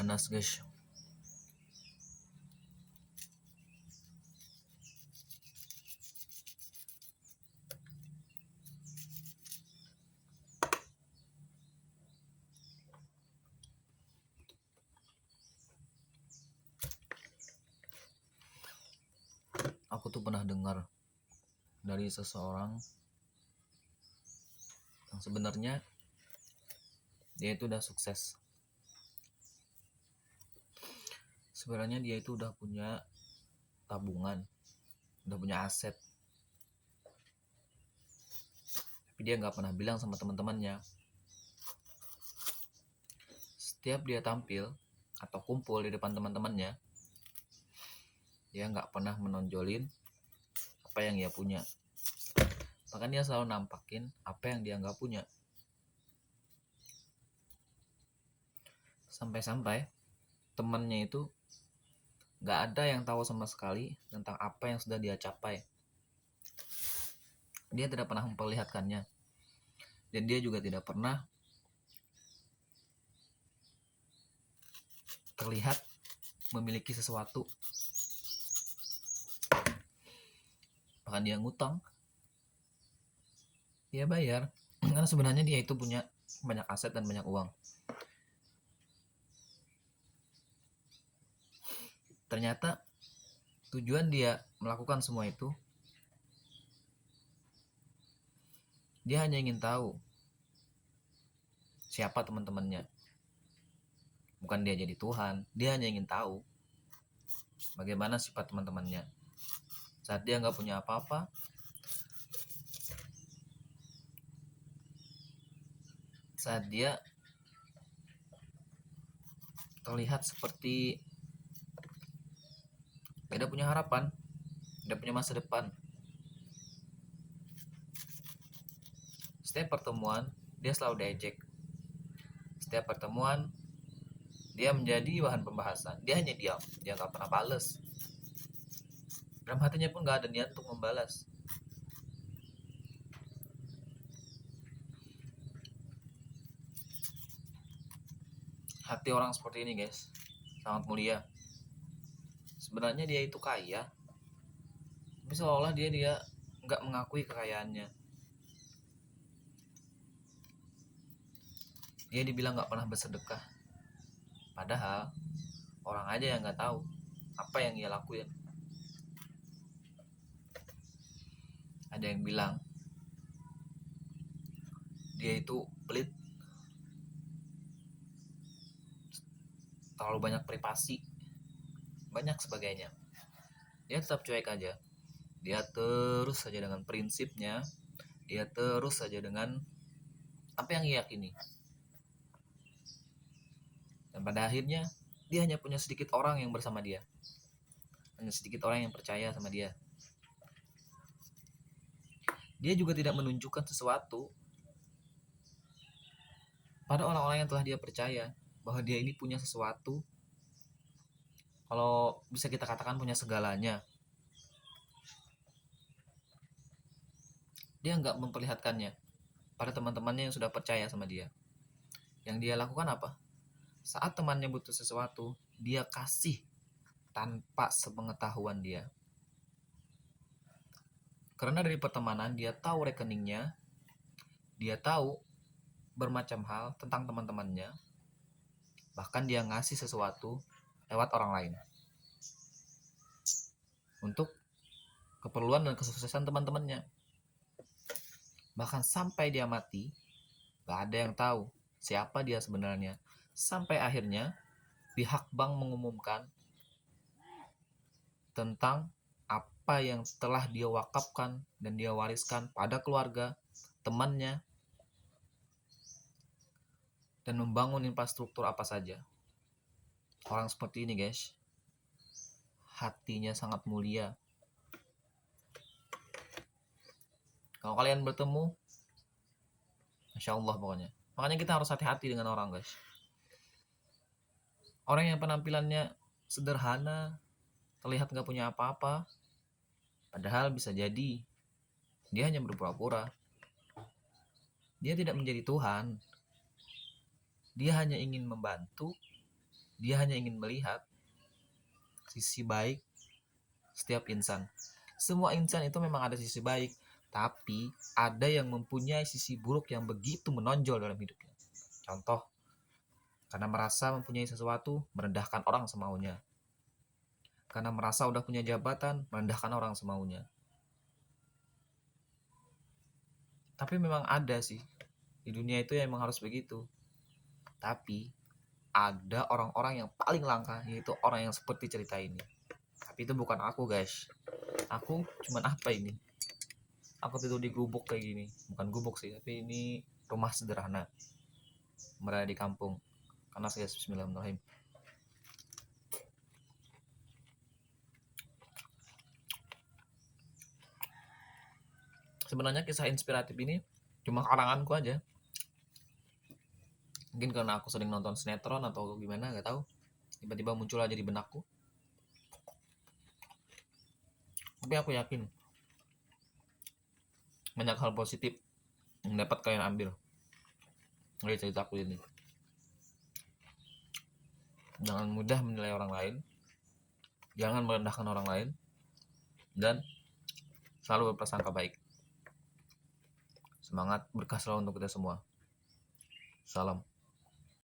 Panas guys. Aku tuh pernah dengar dari seseorang yang sebenarnya dia itu udah sukses. Sebenarnya dia itu udah punya tabungan, udah punya aset. Tapi dia nggak pernah bilang sama teman-temannya. Setiap dia tampil atau kumpul di depan teman-temannya, dia nggak pernah menonjolin apa yang dia punya. Bahkan dia selalu nampakin apa yang dia nggak punya. Sampai-sampai temannya itu nggak ada yang tahu sama sekali tentang apa yang sudah dia capai. Dia tidak pernah memperlihatkannya. Dan dia juga tidak pernah terlihat memiliki sesuatu. Bahkan dia ngutang, dia bayar. Karena sebenarnya dia itu punya banyak aset dan banyak uang. Ternyata tujuan dia melakukan semua itu, dia hanya ingin tahu siapa teman-temannya. Bukan dia jadi Tuhan, dia hanya ingin tahu bagaimana sifat teman-temannya. Saat dia nggak punya apa-apa, saat dia terlihat seperti tidak punya harapan, tidak punya masa depan. Setiap pertemuan dia selalu diejek. Setiap pertemuan dia menjadi bahan pembahasan. Dia hanya diam, dia nggak pernah balas. Dalam hatinya pun nggak ada niat untuk membalas. Hati orang seperti ini guys, sangat mulia. Sebenarnya dia itu kaya, tapi seolah-olah dia nggak mengakui kekayaannya. Dia dibilang nggak pernah bersedekah, padahal orang aja yang nggak tahu apa yang dia lakuin. Ada yang bilang dia itu pelit, terlalu banyak privasi, banyak sebagainya. Dia tetap cuek aja. Dia terus saja dengan prinsipnya. Dia terus saja dengan apa yang dia yakini. Dan pada akhirnya dia hanya punya sedikit orang yang bersama dia. Hanya sedikit orang yang percaya sama dia. Dia juga tidak menunjukkan sesuatu pada orang-orang yang telah dia percaya bahwa dia ini punya sesuatu. Kalau bisa kita katakan punya segalanya. Dia nggak memperlihatkannya pada teman-temannya yang sudah percaya sama dia. Yang dia lakukan apa? Saat temannya butuh sesuatu, dia kasih tanpa sepengetahuan dia. Karena dari pertemanan dia tahu rekeningnya, dia tahu bermacam hal tentang teman-temannya, bahkan dia ngasih sesuatu lewat orang lain untuk keperluan dan kesuksesan teman-temannya. Bahkan sampai dia mati, gak ada yang tahu siapa dia sebenarnya. Sampai akhirnya pihak bank mengumumkan tentang apa yang telah dia wakafkan dan dia wariskan pada keluarga, temannya, dan membangun infrastruktur apa saja. Orang seperti ini guys, hatinya sangat mulia. Kalau kalian bertemu, Masya Allah pokoknya. Makanya kita harus hati-hati dengan orang guys. Orang yang penampilannya sederhana, terlihat gak punya apa-apa, padahal bisa jadi dia hanya berpura-pura. Dia tidak menjadi Tuhan. Dia hanya ingin membantu Dia hanya ingin melihat sisi baik setiap insan. Semua insan itu memang ada sisi baik, tapi ada yang mempunyai sisi buruk yang begitu menonjol dalam hidupnya. Contoh, karena merasa mempunyai sesuatu, merendahkan orang semaunya. Karena merasa udah punya jabatan, merendahkan orang semaunya. Tapi memang ada sih, di dunia itu ya emang harus begitu. Tapi ada orang-orang yang paling langka, yaitu orang yang seperti cerita ini. Tapi itu bukan aku guys. Aku cuman apa ini? Aku tidur di gubuk kayak gini. Bukan gubuk sih, tapi ini rumah sederhana. Berada di kampung. Karena saya bismillahirrahmanirrahim. Sebenarnya kisah inspiratif ini cuma karanganku aja. Mungkin karena aku sering nonton sinetron atau gimana, gak tahu. Tiba-tiba muncul aja di benakku. Tapi aku yakin banyak hal positif yang dapat kalian ambil dari ceritaku ini. Jangan mudah menilai orang lain, jangan merendahkan orang lain, dan selalu berprasangka baik. Semangat, berkah selalu untuk kita semua. Salam.